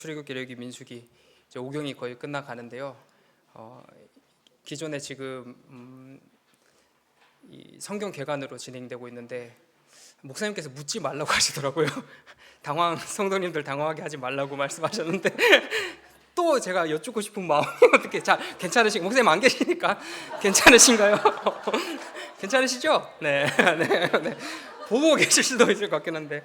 출애굽기, 레위기, 민수기 이제 5경이 거의 끝나가는데요. 기존에 지금 이 성경 개관으로 진행되고 있는데 목사님께서 묻지 말라고 하시더라고요. 성도님들 당황하게 하지 말라고 말씀하셨는데 또 제가 여쭙고 싶은 마음이 어떻게 목사님 안 계시니까 괜찮으신가요? 괜찮으시죠? 네. 보고 계실 수도 있을 것 같긴 한데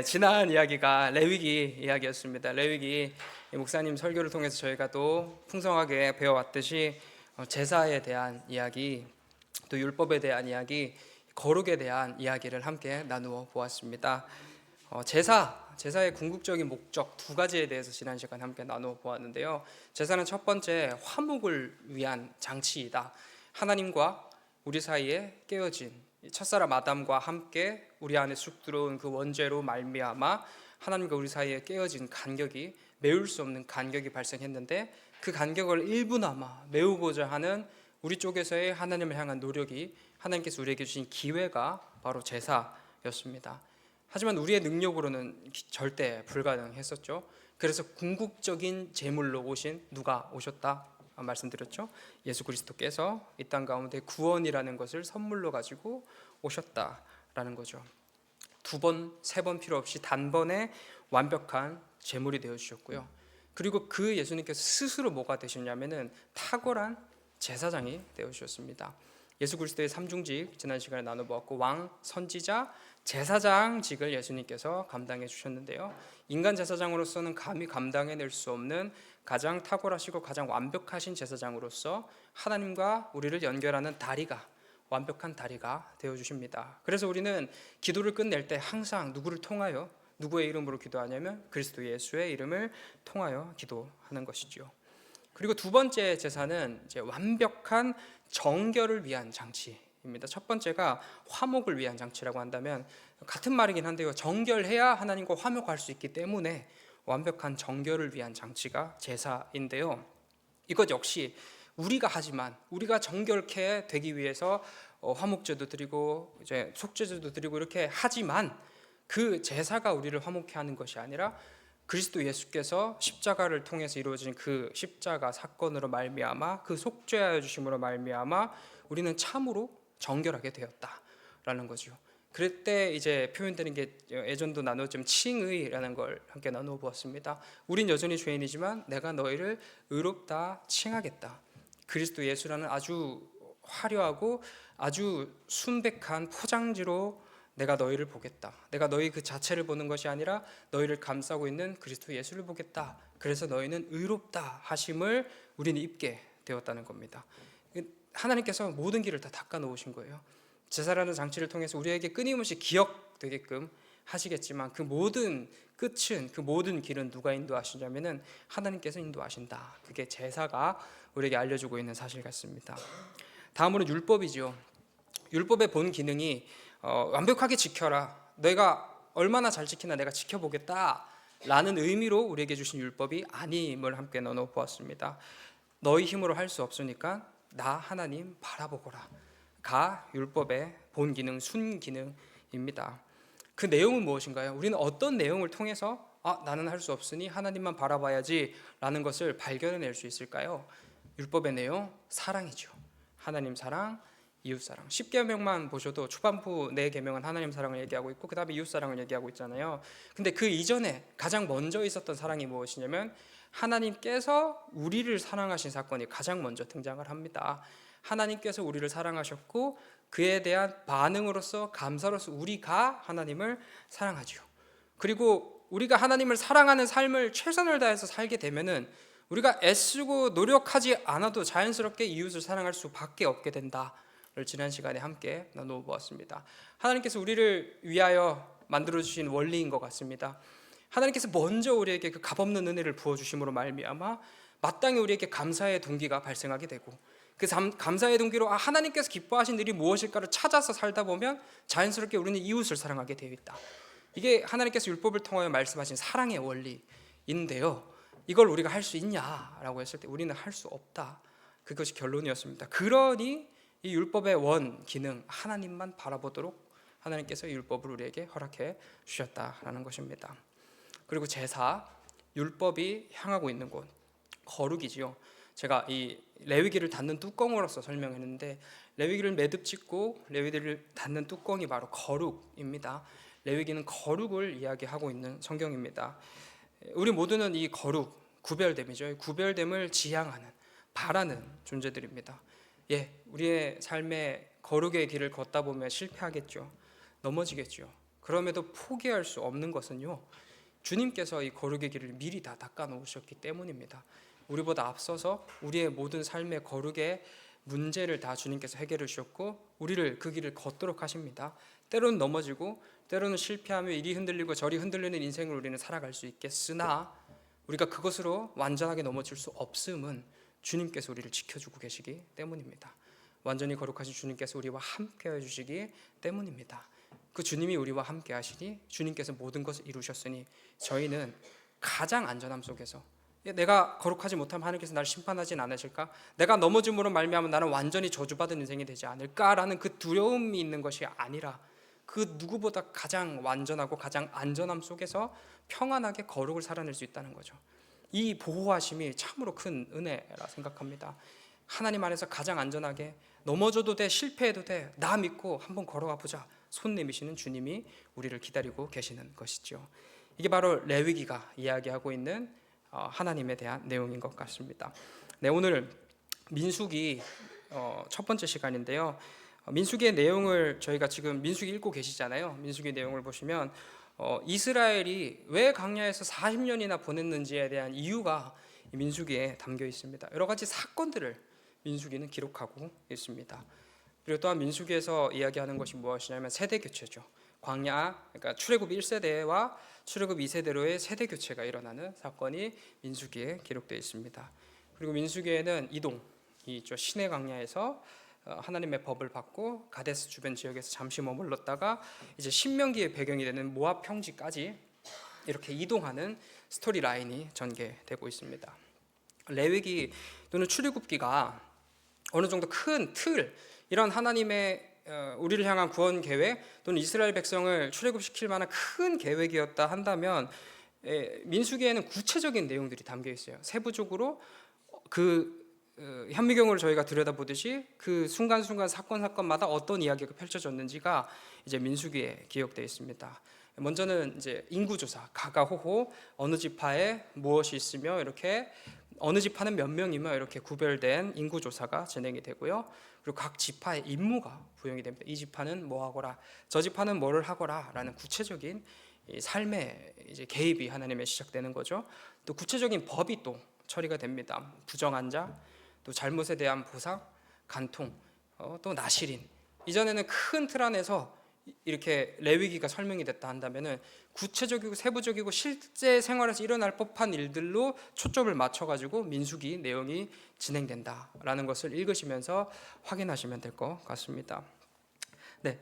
지난 이야기가 레위기 이야기였습니다. 레위기 목사님 설교를 통해서 저희가 또 풍성하게 배워왔듯이 제사에 대한 이야기, 또 율법에 대한 이야기, 거룩에 대한 이야기를 함께 나누어 보았습니다. 제사의 궁극적인 목적 두 가지에 대해서 지난 시간 함께 나누어 보았는데요. 제사는 첫 번째 화목을 위한 장치이다. 하나님과 우리 사이에 깨어진 첫사람 아담과 함께 우리 안에 쑥 들어온 그 원죄로 말미암아 하나님과 우리 사이에 깨어진 간격이, 메울 수 없는 간격이 발생했는데 그 간격을 일부나마 메우고자 하는 우리 쪽에서의 하나님을 향한 노력이, 하나님께서 우리에게 주신 기회가 바로 제사였습니다. 하지만 우리의 능력으로는 절대 불가능했었죠. 그래서 궁극적인 제물로 오신, 누가 오셨다 말씀드렸죠. 예수 그리스도께서 이 땅 가운데 구원이라는 것을 선물로 가지고 오셨다라는 거죠. 두 번, 세 번 필요 없이 단번에 완벽한 제물이 되어 주셨고요. 그리고 그 예수님께서 스스로 뭐가 되셨냐면은 탁월한 제사장이 되어 주셨습니다. 예수 그리스도의 삼중직 지난 시간에 나눠보았고, 왕, 선지자, 제사장직을 예수님께서 감당해 주셨는데요. 인간 제사장으로서는 감히 감당해낼 수 없는 가장 탁월하시고 가장 완벽하신 제사장으로서 하나님과 우리를 연결하는 다리가, 완벽한 다리가 되어 주십니다. 그래서 우리는 기도를 끝낼 때 항상 누구를 통하여, 누구의 이름으로 기도하냐면 그리스도 예수의 이름을 통하여 기도하는 것이죠. 그리고 두 번째 제사는 이제 완벽한 정결을 위한 장치입니다. 첫 번째가 화목을 위한 장치라고 한다면 같은 말이긴 한데요. 정결해야 하나님과 화목할 수 있기 때문에 완벽한 정결을 위한 장치가 제사인데요. 이것 역시 우리가 하지만, 우리가 정결케 되기 위해서 화목제도 드리고 이제 속죄제도 드리고 이렇게 하지만 그 제사가 우리를 화목케 하는 것이 아니라 그리스도 예수께서 십자가를 통해서 이루어진 그 십자가 사건으로 말미암아, 그 속죄하여 주심으로 말미암아 우리는 참으로 정결하게 되었다라는 거죠. 그럴 때 이제 표현되는 게 예전도 나누었지만 칭의라는 걸 함께 나누어 보았습니다. 우린 여전히 죄인이지만 내가 너희를 의롭다 칭하겠다. 그리스도 예수라는 아주 화려하고 아주 순백한 포장지로 내가 너희를 보겠다. 내가 너희 그 자체를 보는 것이 아니라 너희를 감싸고 있는 그리스도 예수를 보겠다. 그래서 너희는 의롭다 하심을 우리는 입게 되었다는 겁니다. 하나님께서 모든 길을 다 닦아 놓으신 거예요. 제사라는 장치를 통해서 우리에게 끊임없이 기억되게끔 하시겠지만 그 모든 끝은, 그 모든 길은 누가 인도하시냐면은 하나님께서 인도하신다. 그게 제사가 우리에게 알려주고 있는 사실 같습니다. 다음으로 율법이죠. 율법의 본 기능이 완벽하게 지켜라, 내가 얼마나 잘 지키나 내가 지켜보겠다 라는 의미로 우리에게 주신 율법이 아님을 함께 나눠 보았습니다. 너희 힘으로 할 수 없으니까 나 하나님 바라보거라 가 율법의 본 기능, 순 기능입니다. 그 내용은 무엇인가요? 우리는 어떤 내용을 통해서 나는 할 수 없으니 하나님만 바라봐야지 라는 것을 발견해낼 수 있을까요? 율법의 내용, 사랑이죠. 하나님 사랑, 이웃 사랑. 10계명만 보셔도 초반부 4계명은 하나님 사랑을 얘기하고 있고 그 다음에 이웃 사랑을 얘기하고 있잖아요. 근데 그 이전에 가장 먼저 있었던 사랑이 무엇이냐면 하나님께서 우리를 사랑하신 사건이 가장 먼저 등장을 합니다. 하나님께서 우리를 사랑하셨고 그에 대한 반응으로서, 감사로서 우리가 하나님을 사랑하죠. 그리고 우리가 하나님을 사랑하는 삶을 최선을 다해서 살게 되면은 우리가 애쓰고 노력하지 않아도 자연스럽게 이웃을 사랑할 수밖에 없게 된다. 를 지난 시간에 함께 나누어 보았습니다. 하나님께서 우리를 위하여 만들어주신 원리인 것 같습니다. 하나님께서 먼저 우리에게 그 값없는 은혜를 부어주심으로 말미암아 마땅히 우리에게 감사의 동기가 발생하게 되고 그 감사의 동기로 하나님께서 기뻐하신 일이 무엇일까를 찾아서 살다 보면 자연스럽게 우리는 이웃을 사랑하게 되어 있다. 이게 하나님께서 율법을 통하여 말씀하신 사랑의 원리인데요. 이걸 우리가 할 수 있냐라고 했을 때 우리는 할 수 없다. 그것이 결론이었습니다. 그러니 이 율법의 원 기능, 하나님만 바라보도록 하나님께서 율법을 우리에게 허락해 주셨다라는 것입니다. 그리고 제사, 율법이 향하고 있는 곳, 거룩이지요. 제가 이 레위기를 닫는 뚜껑으로서 설명했는데, 레위기를 매듭짓고 레위기를 닫는 뚜껑이 바로 거룩입니다. 레위기는 거룩을 이야기하고 있는 성경입니다. 우리 모두는 이 거룩, 구별됨이죠. 구별됨을 지향하는, 바라는 존재들입니다. 우리의 삶에 거룩의 길을 걷다 보면 실패하겠죠. 넘어지겠죠. 그럼에도 포기할 수 없는 것은요, 주님께서 이 거룩의 길을 미리 다 닦아 놓으셨기 때문입니다. 우리보다 앞서서 우리의 모든 삶의 거룩의 문제를 다 주님께서 해결해 주셨고, 우리를 그 길을 걷도록 하십니다. 때로는 넘어지고 때로는 실패하며 이리 흔들리고 저리 흔들리는 인생을 우리는 살아갈 수 있겠으나, 우리가 그것으로 완전하게 넘어질 수 없음은 주님께서 우리를 지켜주고 계시기 때문입니다. 완전히 거룩하신 주님께서 우리와 함께 해주시기 때문입니다. 그 주님이 우리와 함께 하시니 주님께서 모든 것을 이루셨으니 저희는 가장 안전함 속에서, 내가 거룩하지 못하면 하나님께서 나를 심판하진 않으실까? 내가 넘어짐으로 말미암아 나는 완전히 저주받은 인생이 되지 않을까라는 그 두려움이 있는 것이 아니라, 그 누구보다 가장 완전하고 가장 안전함 속에서 평안하게 거룩을 살아낼 수 있다는 거죠. 이 보호하심이 참으로 큰 은혜라 생각합니다. 하나님 안에서 가장 안전하게, 넘어져도 돼, 실패해도 돼, 나 믿고 한번 걸어가 보자, 손 내미시는 주님이 우리를 기다리고 계시는 것이죠. 이게 바로 레위기가 이야기하고 있는 하나님에 대한 내용인 것 같습니다. 네, 오늘 민수기 첫 번째 시간인데요. 민수기의 내용을 저희가 지금 민수기 읽고 계시잖아요. 민수기 내용을 보시면 이스라엘이 왜 광야에서 40년이나 보냈는지에 대한 이유가 민수기에 담겨 있습니다. 여러 가지 사건들을 민수기는 기록하고 있습니다. 그리고 또한 민수기에서 이야기하는 것이 무엇이냐면 세대 교체죠. 광야, 그러니까 출애굽 1세대와 출애굽 2세대로의 세대 교체가 일어나는 사건이 민수기에 기록되어 있습니다. 그리고 민수기에는 이동, 이죠 시내 광야에서 하나님의 법을 받고 가데스 주변 지역에서 잠시 머물렀다가 이제 신명기의 배경이 되는 모압 평지까지 이렇게 이동하는 스토리 라인이 전개되고 있습니다. 레위기 또는 출애굽기가 어느 정도 큰 틀, 이런 하나님의 우리를 향한 구원 계획 또는 이스라엘 백성을 출애굽시킬 만한 큰 계획이었다 한다면, 민수기에는 구체적인 내용들이 담겨 있어요. 세부적으로 현미경으로 저희가 들여다보듯이 그 순간순간 사건마다 어떤 이야기가 펼쳐졌는지가 이제 민수기에 기록되어 있습니다. 먼저는 이제 인구조사, 가가호호, 어느 지파에 무엇이 있으며 이렇게 어느 지파는 몇 명이며 이렇게 구별된 인구조사가 진행이 되고요. 그리고 각 지파의 임무가 부여이 됩니다. 이 지파는 뭐 하거라, 저 지파는 뭐를 하거라라는 구체적인 삶의 이제 개입이 하나님의 시작되는 거죠. 또 구체적인 법이 또 처리가 됩니다. 부정한 자, 또 잘못에 대한 보상, 간통, 또 나실인. 이전에는 큰 틀 안에서 이렇게 레위기가 설명이 됐다 한다면은 구체적이고 세부적이고 실제 생활에서 일어날 법한 일들로 초점을 맞춰가지고 민수기 내용이 진행된다라는 것을 읽으시면서 확인하시면 될 것 같습니다. 네,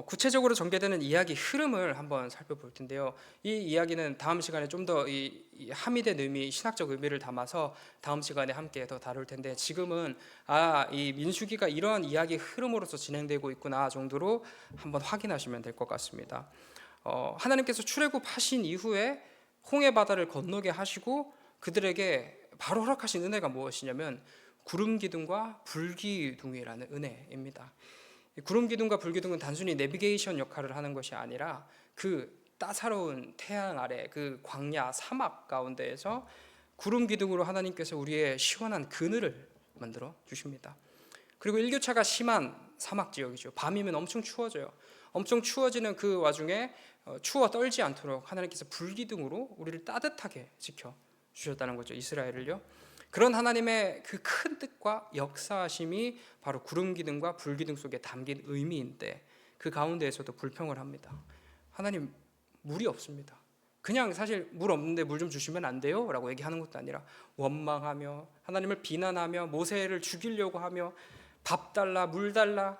구체적으로 전개되는 이야기 흐름을 한번 살펴볼 텐데요. 이 이야기는 다음 시간에 좀 더 이 함의된 의미, 신학적 의미를 담아서 다음 시간에 함께 더 다룰 텐데, 지금은 이 민수기가 이러한 이야기 흐름으로서 진행되고 있구나 정도로 한번 확인하시면 될 것 같습니다. 하나님께서 출애굽하신 이후에 홍해 바다를 건너게 하시고 그들에게 바로 허락하신 은혜가 무엇이냐면 구름 기둥과 불 기둥이라는 은혜입니다. 구름 기둥과 불 기둥은 단순히 내비게이션 역할을 하는 것이 아니라 그 따사로운 태양 아래 그 광야 사막 가운데에서 구름 기둥으로 하나님께서 우리의 시원한 그늘을 만들어 주십니다. 그리고 일교차가 심한 사막 지역이죠. 밤이면 엄청 추워져요. 엄청 추워지는 그 와중에 추워 떨지 않도록 하나님께서 불 기둥으로 우리를 따뜻하게 지켜 주셨다는 거죠. 이스라엘을요. 그런 하나님의 그 큰 뜻과 역사하심이 바로 구름 기둥과 불 기둥 속에 담긴 의미인데, 그 가운데에서도 불평을 합니다. 하나님, 물이 없습니다. 그냥 사실 물 없는데 물 좀 주시면 안 돼요? 라고 얘기하는 것도 아니라 원망하며 하나님을 비난하며 모세를 죽이려고 하며 밥 달라, 물 달라.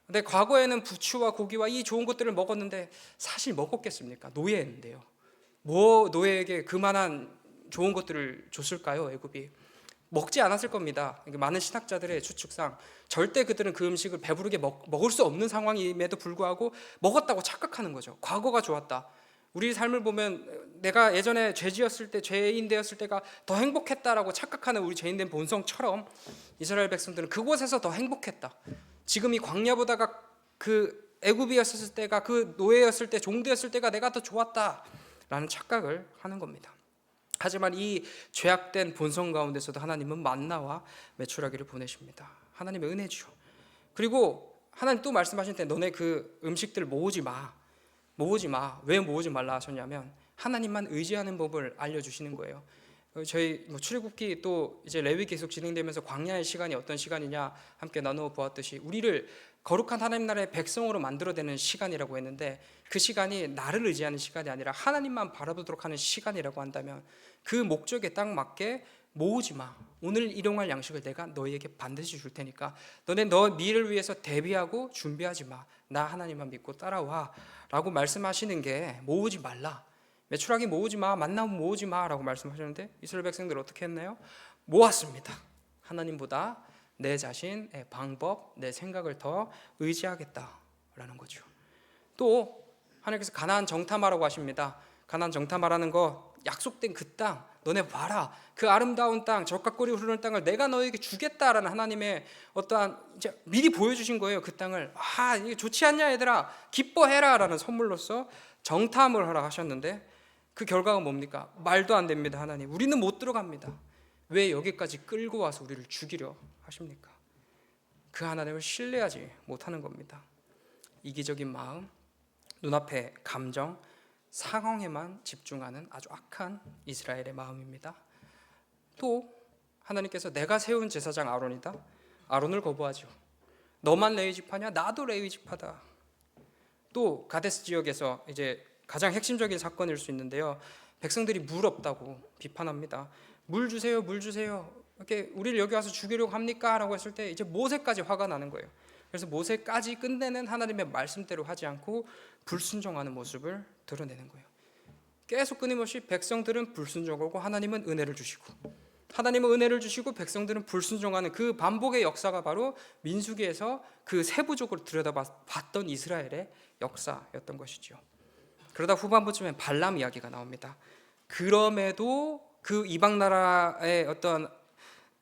근데 과거에는 부추와 고기와 이 좋은 것들을 먹었는데 사실 먹었겠습니까? 노예인데요. 뭐 노예에게 그만한 좋은 것들을 줬을까요? 애굽이. 먹지 않았을 겁니다. 많은 신학자들의 추측상 절대 그들은 그 음식을 배부르게 먹을 수 없는 상황임에도 불구하고 먹었다고 착각하는 거죠. 과거가 좋았다. 우리 삶을 보면 내가 예전에 죄지었을 때, 죄인 되었을 때가 더 행복했다라고 착각하는 우리 죄인된 본성처럼 이스라엘 백성들은 그곳에서 더 행복했다. 지금 이 광야보다가 그 애굽이었을 때가, 그 노예였을 때, 종되었을 때가 내가 더 좋았다라는 착각을 하는 겁니다. 하지만 이 죄악된 본성 가운데서도 하나님은 만나와 메추라기를 보내십니다. 하나님의 은혜죠. 그리고 하나님 또 말씀하실 때 너네 그 음식들 모으지 마. 왜 모으지 말라 하셨냐면 하나님만 의지하는 법을 알려주시는 거예요. 저희 출애굽기 또 이제 레위 계속 진행되면서 광야의 시간이 어떤 시간이냐 함께 나누어 보았듯이 우리를 거룩한 하나님 나라의 백성으로 만들어내는 시간이라고 했는데 그 시간이 나를 의지하는 시간이 아니라 하나님만 바라보도록 하는 시간이라고 한다면 그 목적에 딱 맞게 모으지 마. 오늘 일용할 양식을 내가 너희에게 반드시 줄 테니까 너네 너 미래를 위해서 대비하고 준비하지 마. 나 하나님만 믿고 따라와 라고 말씀하시는 게 모으지 말라. 메추라기 모으지 마, 만나면 모으지 마 라고 말씀하셨는데 이스라엘 백성들 어떻게 했나요? 모았습니다. 하나님보다 내 자신, 내 방법, 내 생각을 더 의지하겠다라는 거죠. 또 하나님께서 가나안 정탐하라고 하십니다. 가나안 정탐하라는 거 약속된 그 땅, 너네 봐라. 그 아름다운 땅, 젖과 꿀이 흐르는 땅을 내가 너에게 주겠다라는 하나님의 어떠한 이제 미리 보여주신 거예요. 그 땅을. 아, 이게 좋지 않냐 얘들아, 기뻐해라라는 선물로서 정탐을 하라 하셨는데 그 결과가 뭡니까? 말도 안 됩니다. 하나님, 우리는 못 들어갑니다. 왜 여기까지 끌고 와서 우리를 죽이려 하십니까? 그 하나님을 신뢰하지 못하는 겁니다. 이기적인 마음, 눈앞의 감정, 상황에만 집중하는 아주 악한 이스라엘의 마음입니다. 또 하나님께서 내가 세운 제사장 아론이다. 아론을 거부하죠. 너만 레위 지파냐? 나도 레위 지파다. 또 가데스 지역에서 이제 가장 핵심적인 사건일 수 있는데요. 백성들이 물 없다고 비판합니다. 물 주세요, 물 주세요. 이렇게 우리를 여기 와서 죽이려고 합니까? 라고 했을 때 이제 모세까지 화가 나는 거예요. 그래서 모세까지 끝내는 하나님의 말씀대로 하지 않고 불순종하는 모습을 드러내는 거예요. 계속 끊임없이 백성들은 불순종하고 하나님은 은혜를 주시고, 하나님은 은혜를 주시고 백성들은 불순종하는 그 반복의 역사가 바로 민수기에서 그 세부적으로 들여다봤던 이스라엘의 역사였던 것이죠. 그러다 후반부쯤에 발람 이야기가 나옵니다. 그럼에도 그 이방 나라의 어떤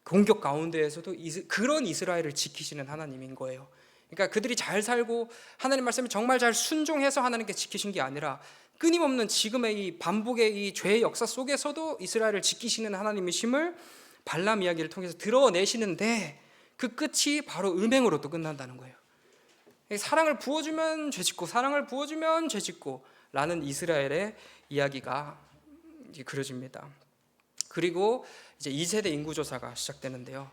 공격 가운데에서도 그런 이스라엘을 지키시는 하나님인 거예요. 그러니까 그들이 잘 살고 하나님 말씀에 정말 잘 순종해서 하나님께 지키신 게 아니라 끊임없는 지금의 이 반복의 이 죄의 역사 속에서도 이스라엘을 지키시는 하나님이심을 발람 이야기를 통해서 드러내시는데 그 끝이 바로 음행으로도 끝난다는 거예요. 사랑을 부어주면 죄짓고 사랑을 부어주면 죄짓고 라는 이스라엘의 이야기가 그려집니다. 그리고 이제 2세대 인구조사가 시작되는데요.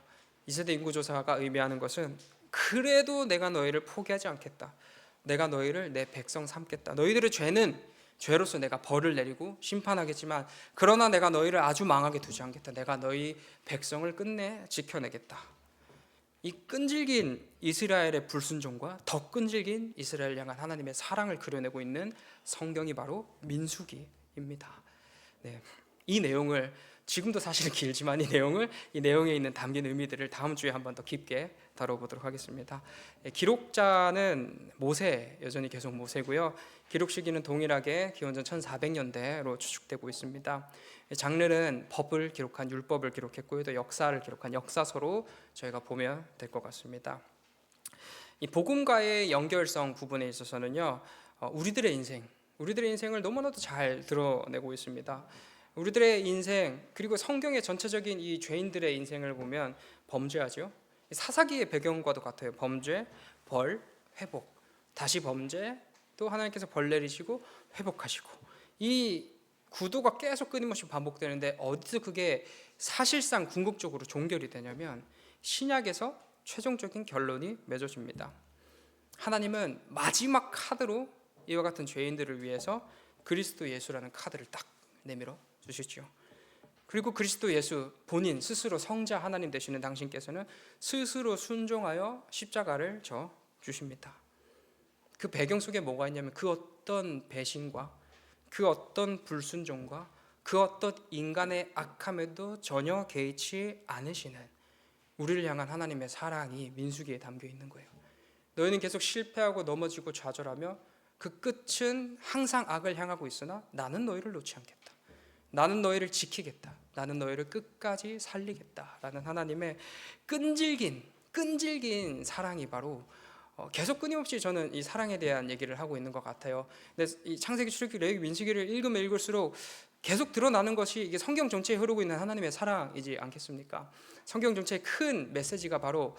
2세대 인구조사가 의미하는 것은 그래도 내가 너희를 포기하지 않겠다. 내가 너희를 내 백성 삼겠다. 너희들의 죄는 죄로서 내가 벌을 내리고 심판하겠지만 그러나 내가 너희를 아주 망하게 두지 않겠다. 내가 너희 백성을 끝내 지켜내겠다. 이 끈질긴 이스라엘의 불순종과 더 끈질긴 이스라엘 향한 하나님의 사랑을 그려내고 있는 성경이 바로 민수기입니다. 네, 이 내용을 지금도 사실은 길지만 이 내용에 있는 담긴 의미들을 다음 주에 한번 더 깊게 다뤄보도록 하겠습니다. 기록자는 모세, 여전히 계속 모세고요. 기록 시기는 동일하게 기원전 1400년대로 추측되고 있습니다. 장르는 법을 기록한 율법을 기록했고요, 또 역사를 기록한 역사서로 저희가 보면 될 것 같습니다. 이 복음과의 연결성 부분에 있어서는요, 우리들의 인생을 너무나도 잘 드러내고 있습니다. 우리들의 인생, 그리고 성경의 전체적인 이 죄인들의 인생을 보면 범죄하죠. 사사기의 배경과도 같아요. 범죄, 벌, 회복, 다시 범죄, 또 하나님께서 벌 내리시고 회복하시고, 이 구도가 계속 끊임없이 반복되는데 어디서 그게 사실상 궁극적으로 종결이 되냐면 신약에서 최종적인 결론이 맺어집니다. 하나님은 마지막 카드로 이와 같은 죄인들을 위해서 그리스도 예수라는 카드를 딱 내밀어 주시죠. 그리고 그리스도 예수 본인 스스로 성자 하나님 되시는 당신께서는 스스로 순종하여 십자가를 져 주십니다. 그 배경 속에 뭐가 있냐면 그 어떤 배신과 그 어떤 불순종과 그 어떤 인간의 악함에도 전혀 개의치 않으시는 우리를 향한 하나님의 사랑이 민수기에 담겨 있는 거예요. 너희는 계속 실패하고 넘어지고 좌절하며 그 끝은 항상 악을 향하고 있으나 나는 너희를 놓지 않겠다. 나는 너희를 지키겠다. 나는 너희를 끝까지 살리겠다라는 하나님의 끈질긴 사랑이 바로 계속 끊임없이 저는 이 사랑에 대한 얘기를 하고 있는 것 같아요. 근데 이 창세기, 출애굽기, 레위기, 민수기를 읽으면 읽을수록 계속 드러나는 것이 이게 성경 전체에 흐르고 있는 하나님의 사랑이지 않겠습니까? 성경 전체의 큰 메시지가 바로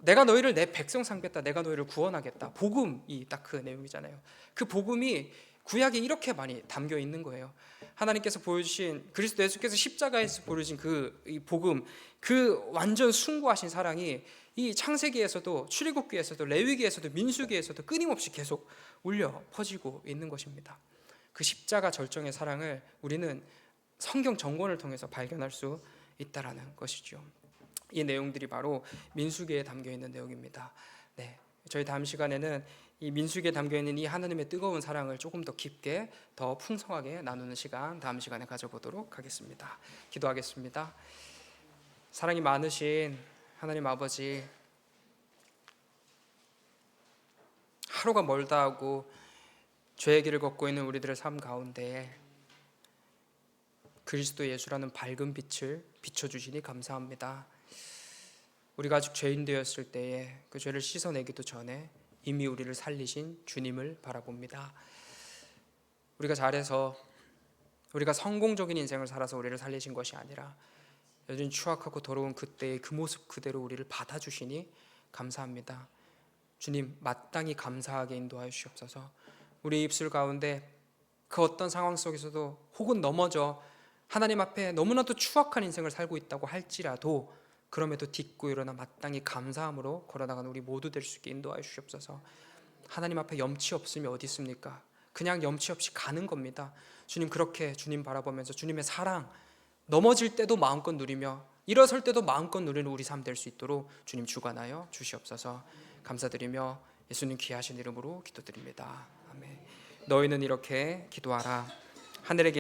내가 너희를 내 백성 삼겠다, 내가 너희를 구원하겠다. 복음이 딱 그 내용이잖아요. 그 복음이 구약에 이렇게 많이 담겨 있는 거예요. 하나님께서 보여주신, 그리스도 예수께서 십자가에서 보여주신 이 복음, 그 완전 숭고하신 사랑이 이 창세기에서도, 출애굽기에서도, 레위기에서도, 민수기에서도 끊임없이 계속 울려 퍼지고 있는 것입니다. 그 십자가 절정의 사랑을 우리는 성경 정권을 통해서 발견할 수 있다라는 것이죠. 이 내용들이 바로 민수기에 담겨 있는 내용입니다. 네, 저희 다음 시간에는 이 민수기에 담겨 있는 이 하나님의 뜨거운 사랑을 조금 더 깊게, 더 풍성하게 나누는 시간, 다음 시간에 가져보도록 하겠습니다. 기도하겠습니다. 사랑이 많으신 하나님 아버지, 하루가 멀다 하고 죄의 길을 걷고 있는 우리들의 삶 가운데 그리스도 예수라는 밝은 빛을 비춰주시니 감사합니다. 우리가 아직 죄인 되었을 때에 그 죄를 씻어내기도 전에 이미 우리를 살리신 주님을 바라봅니다. 우리가 잘해서, 우리가 성공적인 인생을 살아서 우리를 살리신 것이 아니라 여전히 추악하고 더러운 그때의 그 모습 그대로 우리를 받아주시니 감사합니다. 주님, 마땅히 감사하게 인도하여 주시옵소서. 우리 입술 가운데 그 어떤 상황 속에서도 혹은 넘어져 하나님 앞에 너무나도 추악한 인생을 살고 있다고 할지라도 그럼에도 딛고 일어나 마땅히 감사함으로 걸어나가는 우리 모두 될 수 있게 인도하여 주시옵소서. 하나님 앞에 염치 없음이 어디 있습니까? 그냥 염치 없이 가는 겁니다. 주님, 그렇게 주님 바라보면서 주님의 사랑, 넘어질 때도 마음껏 누리며 일어설 때도 마음껏 누리는 우리 삶 될 수 있도록 주님 주관하여 주시옵소서. 감사드리며 예수님 귀하신 이름으로 기도드립니다. 아멘. 너희는 이렇게 기도하라. 하늘에